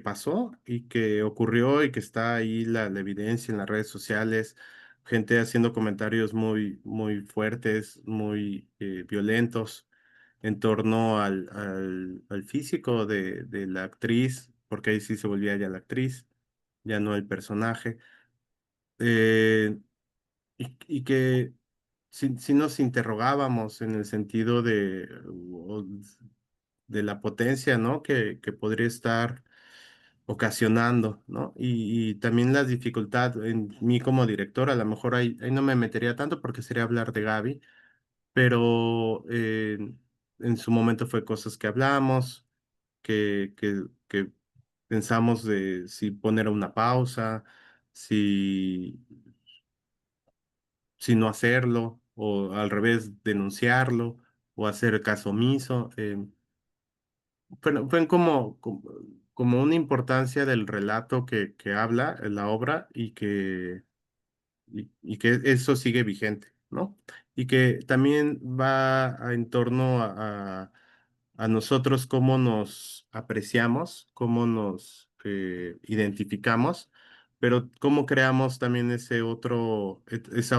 pasó y que ocurrió y que está ahí la evidencia en las redes sociales, gente haciendo comentarios muy, muy fuertes, muy violentos en torno al físico de la actriz, porque ahí sí se volvía ya la actriz, ya no el personaje. Eh, y que si nos interrogábamos en el sentido de la potencia, ¿no? Que podría estar ocasionando, ¿no? Y también la dificultad en mí como director, a lo mejor ahí no me metería tanto porque sería hablar de Gaby, pero en su momento fue cosas que hablamos, que pensamos de si poner una pausa, si no hacerlo, o al revés, denunciarlo, o hacer caso omiso. Fue como una importancia del relato que habla en la obra y que eso sigue vigente, ¿no? Y que también va en torno a nosotros cómo nos apreciamos, cómo nos identificamos, pero cómo creamos también esa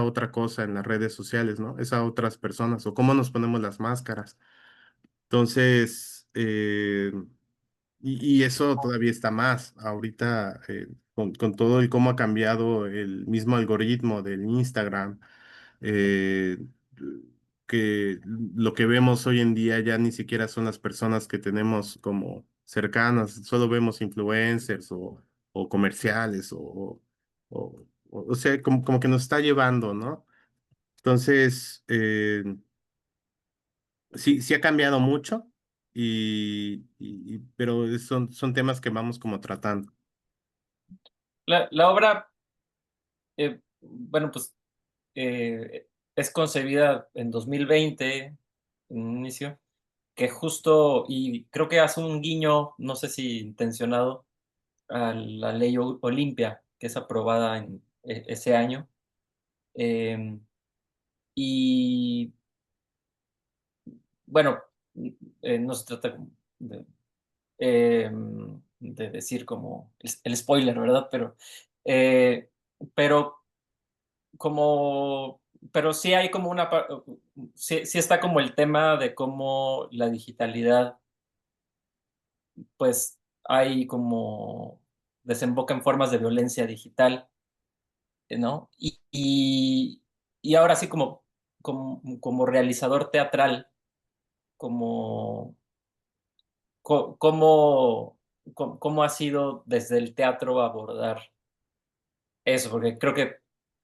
otra cosa en las redes sociales, ¿no? Esas otras personas, o cómo nos ponemos las máscaras. Entonces, y eso todavía está más ahorita con todo el cómo ha cambiado el mismo algoritmo del Instagram, eh, que lo que vemos hoy en día ya ni siquiera son las personas que tenemos como cercanas, solo vemos influencers o comerciales o sea, como que nos está llevando, ¿no? Entonces, sí, sí ha cambiado mucho, pero son temas que vamos como tratando.
La obra, bueno, pues eh, es concebida en 2020, en un inicio, que justo, y creo que hace un guiño, no sé si intencionado, a la ley Olimpia, que es aprobada en ese año. Em, y bueno, no se trata de, de decir como el spoiler, ¿verdad? Eh, pero como, pero sí hay como sí, sí está como el tema de cómo la digitalidad, pues hay como desemboca en formas de violencia digital, ¿no? Y ahora sí como realizador teatral, como cómo, cómo ha sido desde el teatro abordar eso, porque creo que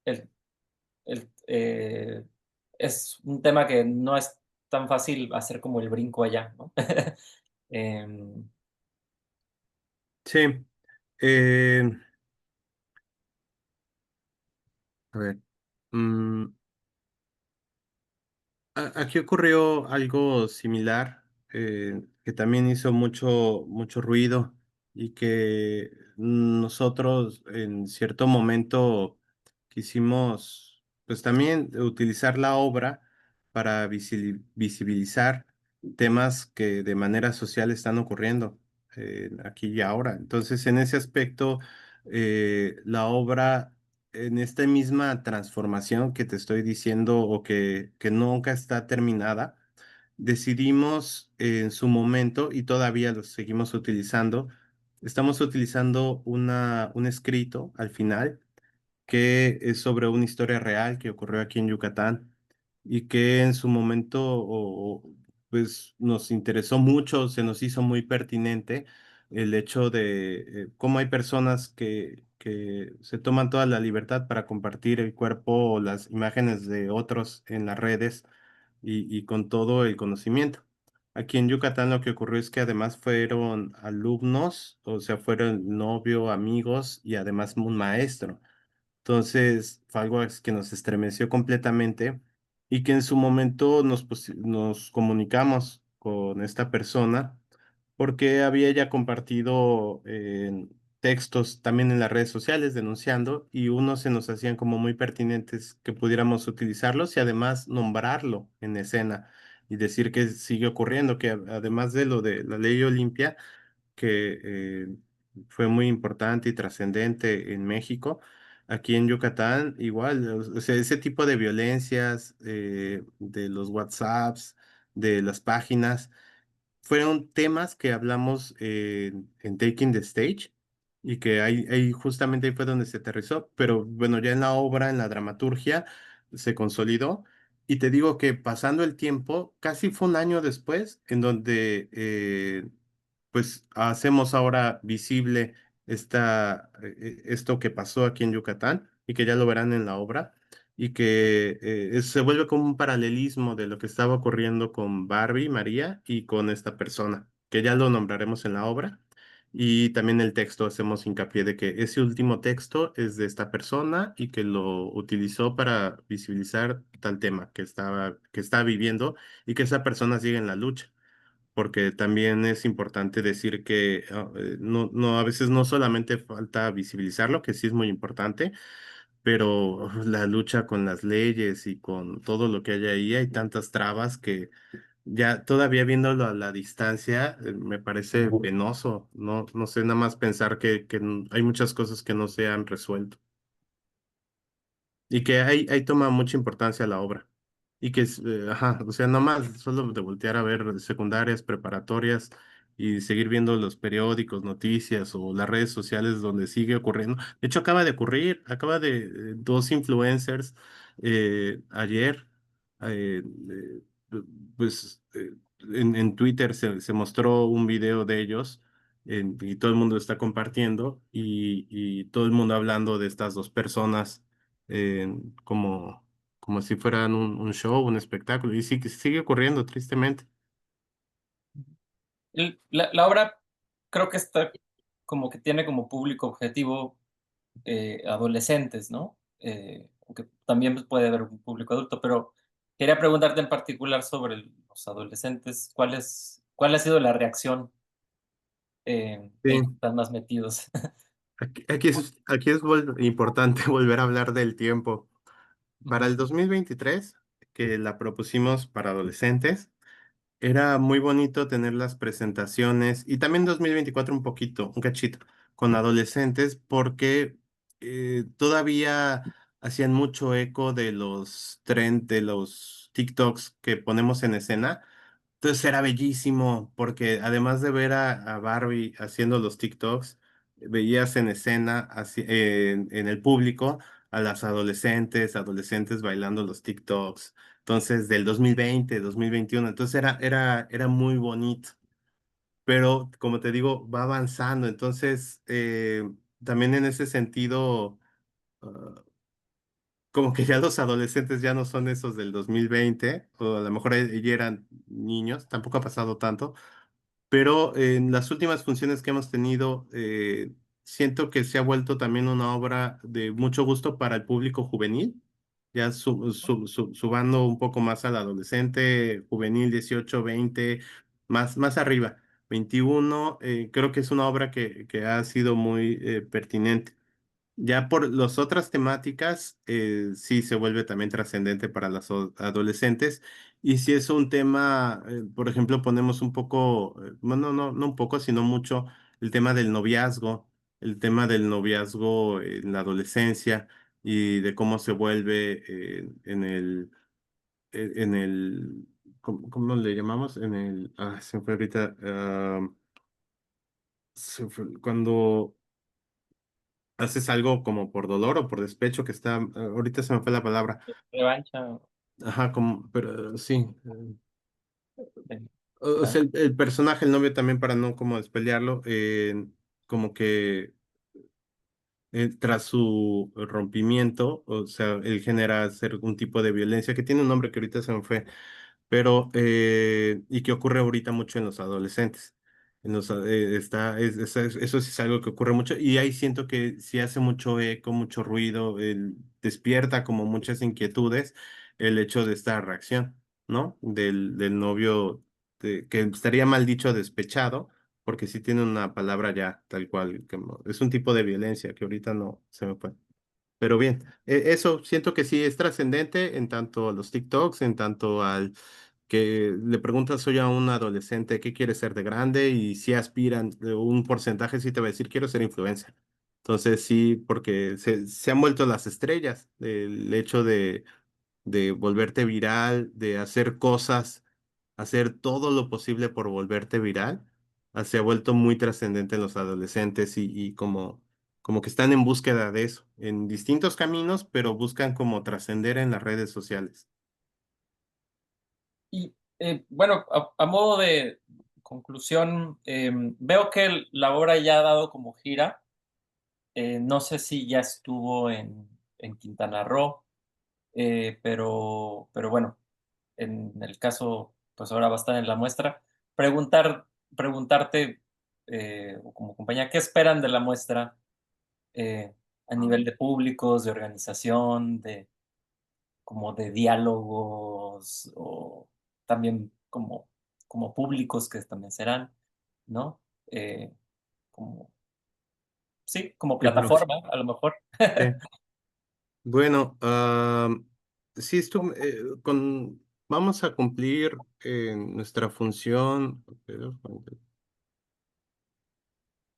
el, es un tema que no es tan fácil hacer como el brinco allá, ¿no? Em,
Sí, eh, a ver. mm, Aquí ocurrió algo similar, que también hizo mucho ruido y que nosotros en cierto momento quisimos, pues también utilizar la obra para visibilizar temas que de manera social están ocurriendo aquí y ahora. Entonces, en ese aspecto, la obra en esta misma transformación que te estoy diciendo o que nunca está terminada, decidimos en su momento y todavía lo seguimos utilizando, estamos utilizando un escrito al final que es sobre una historia real que ocurrió aquí en Yucatán y que en su momento pues nos interesó mucho, se nos hizo muy pertinente el hecho de cómo hay personas que se toman toda la libertad para compartir el cuerpo o las imágenes de otros en las redes y con todo el conocimiento. Aquí en Yucatán lo que ocurrió es que además fueron alumnos, o sea, fueron novio, amigos y además un maestro. Entonces, fue algo que nos estremeció completamente y que en su momento nos comunicamos con esta persona porque había ya compartido textos también en las redes sociales denunciando y unos se nos hacían como muy pertinentes que pudiéramos utilizarlos y además nombrarlo en escena y decir que sigue ocurriendo, que además de lo de la ley Olimpia, que fue muy importante y trascendente en México. Aquí en Yucatán, igual, o sea, ese tipo de violencias, de los WhatsApps, de las páginas, fueron temas que hablamos en Taking the Stage y que ahí justamente ahí fue donde se aterrizó, pero bueno, ya en la obra, en la dramaturgia, se consolidó. Y te digo que pasando el tiempo, casi fue un año después, en donde pues hacemos ahora visible esto que pasó aquí en Yucatán y que ya lo verán en la obra y que se vuelve como un paralelismo de lo que estaba ocurriendo con Barbie, María y con esta persona, que ya lo nombraremos en la obra. Y también el texto, hacemos hincapié de que ese último texto es de esta persona y que lo utilizó para visibilizar tal tema que está viviendo y que esa persona sigue en la lucha porque también es importante decir que a veces no solamente falta visibilizarlo, que sí es muy importante, pero la lucha con las leyes y con todo lo que hay ahí, hay tantas trabas que ya todavía viéndolo a la distancia, me parece penoso, no sé, nada más pensar que hay muchas cosas que no se han resuelto. Y que ahí toma mucha importancia la obra. Y que, ajá, o sea, no más, solo de voltear a ver secundarias, preparatorias y seguir viendo los periódicos, noticias o las redes sociales donde sigue ocurriendo. De hecho, acaba de ocurrir, acaba de dos influencers ayer, pues en Twitter se mostró un video de ellos y todo el mundo está compartiendo y todo el mundo hablando de estas dos personas eh, como, como si fueran un show, un espectáculo, y sí, que sigue ocurriendo tristemente.
la obra creo que está como que tiene como público objetivo adolescentes, ¿no? aunque también pues, puede haber un público adulto, pero quería preguntarte en particular sobre los adolescentes, ¿cuál ha sido la reacción
Sí,
ya que están más metidos?
aquí es importante volver a hablar del tiempo. Para
Ujú.
el 2023, que la propusimos para adolescentes, era muy bonito tener las presentaciones y también 2024 un poquito, un cachito, con adolescentes porque todavía hacían mucho eco de los trends, de los TikToks que ponemos en escena. Entonces era bellísimo porque además de ver a Barbie haciendo los TikToks, veías en escena, en el público, a las adolescentes bailando los TikToks. Entonces, del 2020, 2021, entonces era muy bonito. Pero, como te digo, va avanzando. Entonces, también en ese sentido, ah, como que ya los adolescentes ya no son esos del 2020, o a lo mejor ya eran niños, tampoco ha pasado tanto, pero en las últimas funciones que hemos tenido, siento que se ha vuelto también una obra de mucho gusto para el público juvenil, ya subando un poco más al adolescente, juvenil 18, 20, más arriba, 21. Creo que es una obra que ha sido muy pertinente. Ya por las otras temáticas, sí se vuelve también trascendente para las adolescentes. Y si es un tema, por ejemplo, ponemos un poco, bueno, no un poco, sino mucho, el tema del noviazgo en la adolescencia y de cómo se vuelve en el, ¿cómo le llamamos? Se me fue ahorita, cuando haces algo como por dolor o por despecho, que está, ahorita se me fue la palabra,
Revancha.
ajá, como, pero sí, o
¿Ah?
sea, el personaje, el novio también para no como despelearlo, como que tras su rompimiento, o sea, él genera algún tipo de violencia que tiene un nombre que ahorita se me fue, pero y que ocurre ahorita mucho en los adolescentes. Eso sí es algo que ocurre mucho y ahí siento que sí hace mucho eco, mucho ruido, despierta como muchas inquietudes el hecho de esta reacción, ¿no? Del novio, que estaría mal dicho despechado, porque sí tiene una palabra ya tal cual, es un tipo de violencia que ahorita no se me fue. Pero bien, eso siento que sí es trascendente en tanto a los TikToks, en tanto al que le preguntas hoy a un adolescente qué quiere ser de grande y si aspiran, un porcentaje sí te va a decir quiero ser influencer. Entonces sí, porque se han vuelto las estrellas, el hecho de volverte viral, de hacer cosas, hacer todo lo posible por volverte viral, se ha vuelto muy trascendente en los adolescentes y como que están en búsqueda de eso, en distintos caminos, pero buscan como trascender en las redes sociales.
Y bueno, a modo de conclusión, veo que la obra ya ha dado como gira. No sé si ya estuvo en Quintana Roo, pero bueno, en el caso, pues ahora va a estar en la muestra. Preguntarte, o como compañía, ¿qué esperan de la muestra eh, a nivel de públicos, de organización, como de diálogos o también como públicos que también serán, ¿no? Eh, como, sí, como
Qué
plataforma, a lo mejor.
Sí. Bueno, sí, vamos a cumplir nuestra función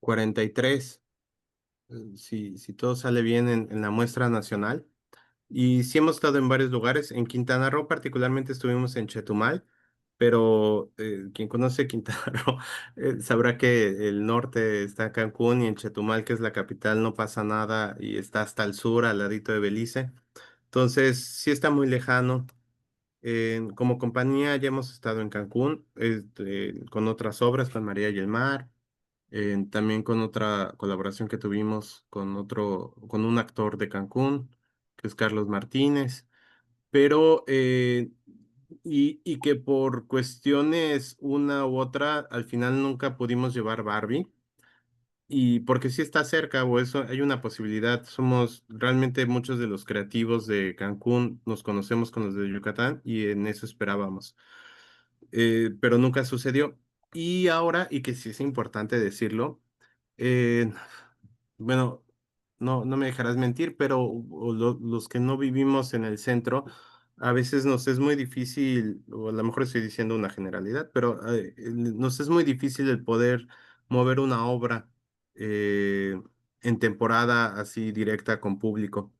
43, si todo sale bien en la muestra nacional. Y sí hemos estado en varios lugares. En Quintana Roo particularmente estuvimos en Chetumal, pero quien conoce Quintana Roo sabrá que el norte está Cancún y en Chetumal, que es la capital, no pasa nada y está hasta el sur, al ladito de Belice. Entonces, sí está muy lejano. Como compañía ya hemos estado en Cancún, con otras obras, con María y el Mar, también con otra colaboración que tuvimos con un actor de Cancún, que es Carlos Martínez, pero y que por cuestiones una u otra, al final nunca pudimos llevar Barbie. Y porque sí está cerca o eso, hay una posibilidad. Somos realmente muchos de los creativos de Cancún, nos conocemos con los de Yucatán y en eso esperábamos. Pero nunca sucedió. Y ahora, y que sí es importante decirlo, eh, bueno, no me dejarás mentir, pero los que no vivimos en el centro, a veces nos es muy difícil, o a lo mejor estoy diciendo una generalidad, pero nos es muy difícil el poder mover una obra eh, en temporada así directa con público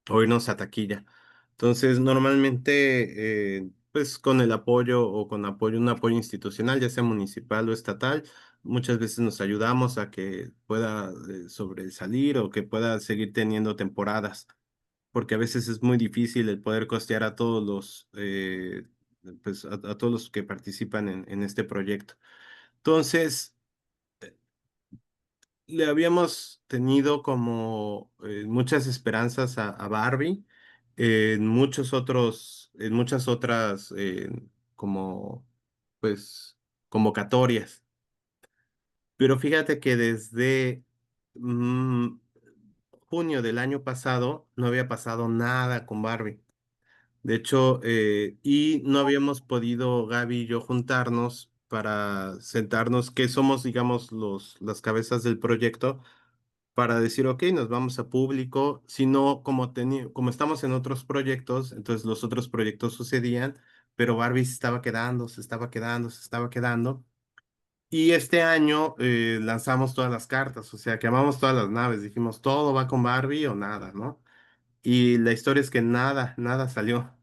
o irnos a taquilla. Entonces, normalmente, pues con el apoyo o con apoyo, un apoyo institucional, ya sea municipal o estatal, muchas veces nos ayudamos a que pueda sobresalir o que pueda seguir teniendo temporadas, porque a veces es muy difícil el poder costear a todos a todos los que participan en este proyecto. Entonces, le habíamos tenido como muchas esperanzas a Barbie en muchas otras como pues convocatorias. Pero fíjate que desde mm, junio del año pasado no había pasado nada con Barbie. De hecho, y no habíamos podido Gaby y yo juntarnos para sentarnos, que somos, digamos, las cabezas del proyecto para decir, ok, nos vamos a público, sino como estamos en otros proyectos, entonces los otros proyectos sucedían, pero Barbie se estaba quedando, se estaba quedando, se estaba quedando. Y este año lanzamos todas las cartas, o sea, quemamos todas las naves, dijimos, todo va con Barbie o nada, ¿no? Y la historia es que nada, nada salió.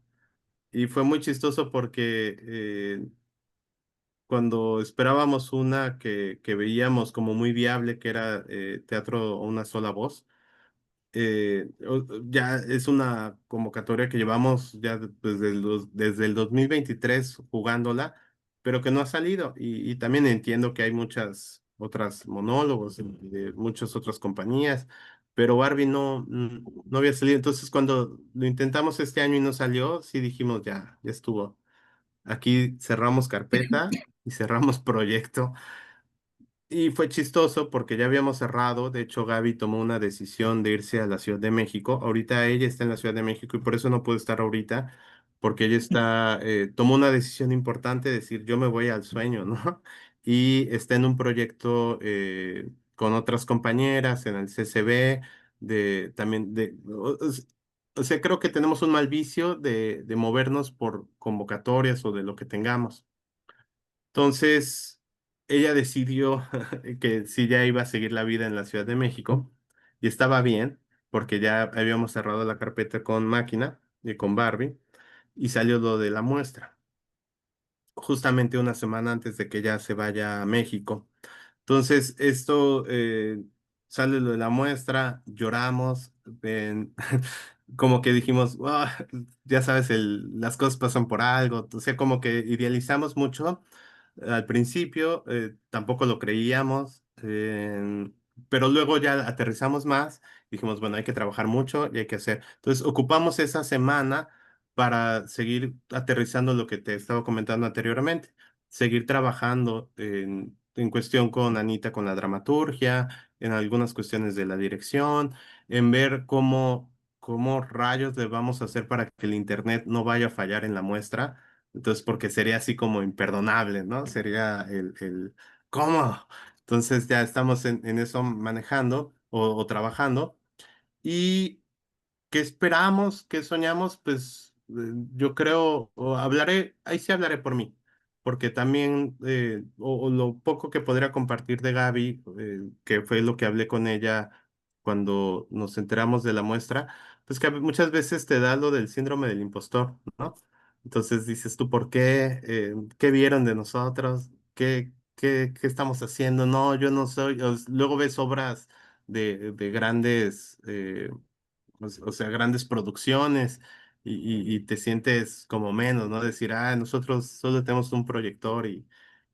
Y fue muy chistoso porque cuando esperábamos una que veíamos como muy viable, que era teatro a una sola voz, ya es una convocatoria que llevamos ya desde el 2023 jugándola, pero que no ha salido. Y también entiendo que hay muchas otras monólogos de muchas otras compañías, pero Barbie no había salido. Entonces, cuando lo intentamos este año y no salió, sí dijimos, ya estuvo. Aquí cerramos carpeta y cerramos proyecto. Y fue chistoso porque ya habíamos cerrado. De hecho, Gaby tomó una decisión de irse a la Ciudad de México. Ahorita ella está en la Ciudad de México y por eso no puede estar ahorita, porque ella tomó una decisión importante, de decir, yo me voy al sueño, ¿no? Y está en un proyecto con otras compañeras en el CCB, también o sea, creo que tenemos un mal vicio de movernos por convocatorias o de lo que tengamos. Entonces, ella decidió que sí ya iba a seguir la vida en la Ciudad de México y estaba bien porque ya habíamos cerrado la carpeta con Máquina y con Barbie y salió lo de la muestra, justamente una semana antes de que ella se vaya a México. Entonces, esto sale lo de la muestra, lloramos, como que dijimos, "Ah, ya sabes, las cosas pasan por algo", o sea, como que idealizamos mucho al principio, tampoco lo creíamos, pero luego ya aterrizamos más, dijimos, bueno, hay que trabajar mucho y hay que hacer. Entonces, ocupamos esa semana para seguir aterrizando lo que te estaba comentando anteriormente, seguir trabajando en cuestión con Anita, con la dramaturgia, en algunas cuestiones de la dirección, en ver cómo rayos le vamos a hacer para que el internet no vaya a fallar en la muestra. Entonces, porque sería así como imperdonable, ¿no? Sería ¿cómo? Entonces ya estamos en eso manejando o trabajando. ¿Y qué esperamos? ¿Qué soñamos? Pues yo creo, o hablaré, ahí sí hablaré por mí, porque también, o lo poco que podría compartir de Gaby, que fue lo que hablé con ella cuando nos enteramos de la muestra, pues que muchas veces te da lo del síndrome del impostor, ¿no? Entonces dices tú, ¿por qué? ¿Qué vieron de nosotros? ¿Qué estamos haciendo? No, yo no soy. Luego ves obras de grandes o sea, grandes producciones y te sientes como menos, ¿no? Decir, nosotros solo tenemos un proyector y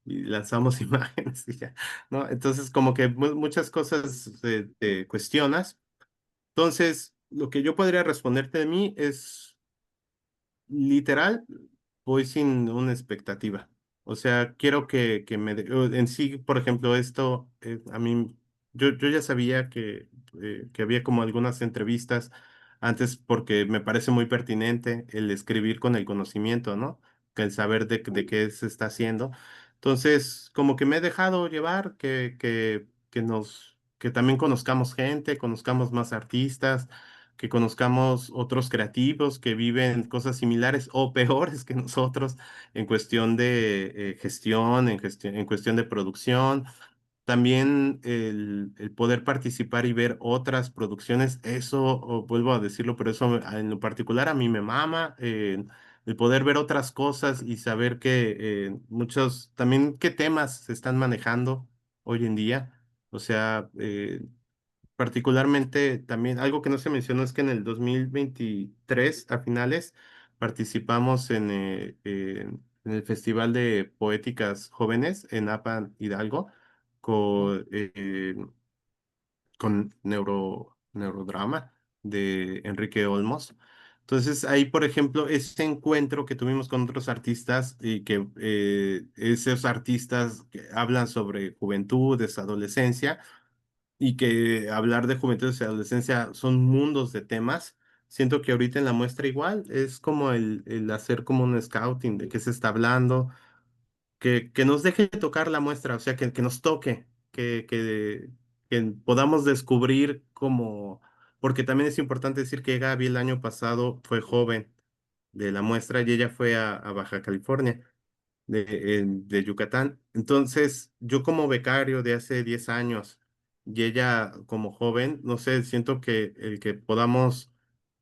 lanzamos imágenes y ya, ¿no? Entonces, como que muchas cosas te cuestionas. Entonces, lo que yo podría responderte de mí es literal, voy sin una expectativa. O sea, quiero en sí, por ejemplo, esto a mí yo ya sabía que había como algunas entrevistas antes porque me parece muy pertinente el escribir con el conocimiento, ¿no? Que el saber de qué se está haciendo. Entonces, como que me he dejado llevar, que también conozcamos gente, conozcamos más artistas, que conozcamos otros creativos que viven cosas similares o peores que nosotros en cuestión de gestión, en cuestión de producción. También el poder participar y ver otras producciones, eso, vuelvo a decirlo, pero eso en lo particular a mí me mama, el poder ver otras cosas y saber que muchos, también qué temas se están manejando hoy en día. O sea, particularmente también algo que no se mencionó es que en el 2023 a finales participamos en el Festival de Poéticas Jóvenes en APA Hidalgo
¿no?
con, con Neurodrama de Enrique Olmos. Entonces ahí, por ejemplo, ese encuentro que tuvimos con otros artistas y que esos artistas que hablan sobre juventud, adolescencia, y que hablar de juventud y adolescencia son mundos de temas. Siento que ahorita en la muestra igual es como el hacer como un scouting de qué se está hablando, que nos deje tocar la muestra, o sea, que nos toque, que podamos descubrir como, porque también es importante decir que Gaby el año pasado fue joven de la muestra y ella fue a Baja California de Yucatán. Entonces, yo como becario de hace 10 años y ella como joven, no sé, siento que el que podamos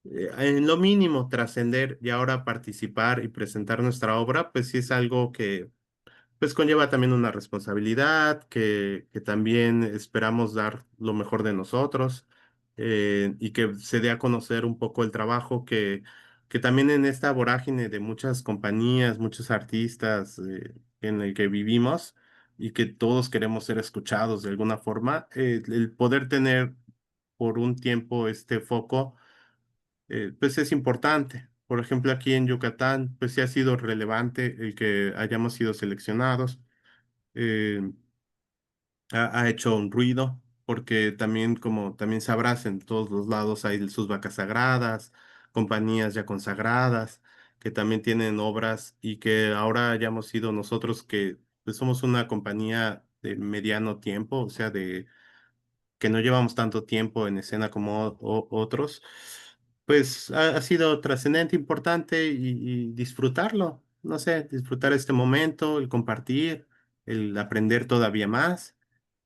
en lo mínimo trascender y ahora participar y presentar nuestra obra, pues sí es algo que pues conlleva también una responsabilidad, que también esperamos dar lo mejor de nosotros y que se dé a conocer un poco el trabajo que también en esta vorágine de muchas compañías, muchos artistas en el que vivimos y que todos queremos ser escuchados de alguna forma, el poder tener por un tiempo este foco, pues es importante. Por ejemplo, aquí en Yucatán, pues sí ha sido relevante el que hayamos sido seleccionados eh, ha hecho un ruido, porque también, como también sabrás, en todos los lados hay sus vacas sagradas, compañías ya consagradas, que también tienen obras y que ahora hayamos sido nosotros que pues, somos una compañía de mediano tiempo, o sea, de que no llevamos tanto tiempo en escena como otros, pues ha sido trascendente, importante y disfrutarlo, no sé, disfrutar este momento, el compartir, el aprender todavía más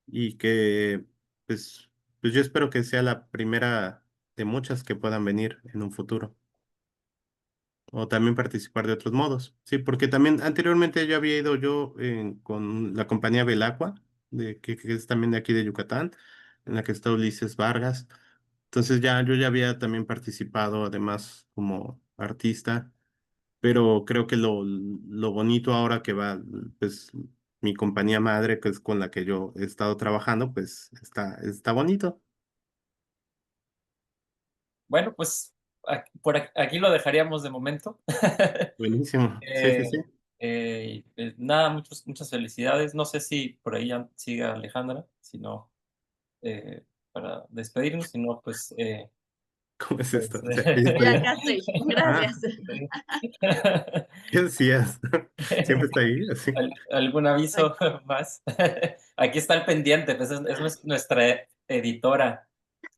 y que pues, pues yo espero que sea la primera de muchas que puedan venir en un futuro o también participar de otros modos. Sí, porque también anteriormente yo había ido con la compañía Belacqua, que es también de aquí de Yucatán, en la que está Ulises Vargas. Entonces yo ya había también participado además como artista, pero creo que lo bonito ahora que va, pues mi compañía madre, que es con la que yo he estado trabajando, pues está bonito.
Bueno, pues aquí lo dejaríamos de momento.
Buenísimo. Sí, sí,
Eh,
sí.
nada, muchas felicidades. No sé si por ahí siga Alejandra, si no, para despedirnos, si no, pues,
¿Cómo es esto?
pues
O sea, ella está
Ya
bien.
acá estoy.
Ah,
Gracias.
¿qué decías? Siempre está ahí, así.
¿Algún aviso más? Aquí está el pendiente, pues es nuestra editora.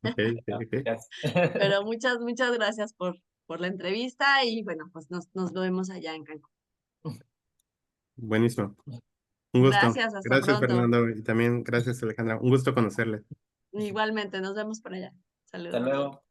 Ok, ok, ok.
Pero muchas gracias por la entrevista y bueno, pues nos vemos allá en Cancún.
Buenísimo. Un gusto.
Gracias, hasta
Gracias,
pronto.
Fernando. Y también gracias, Alejandra. Un gusto conocerle.
Igualmente, nos vemos por allá.
Hasta
Saludos.
luego.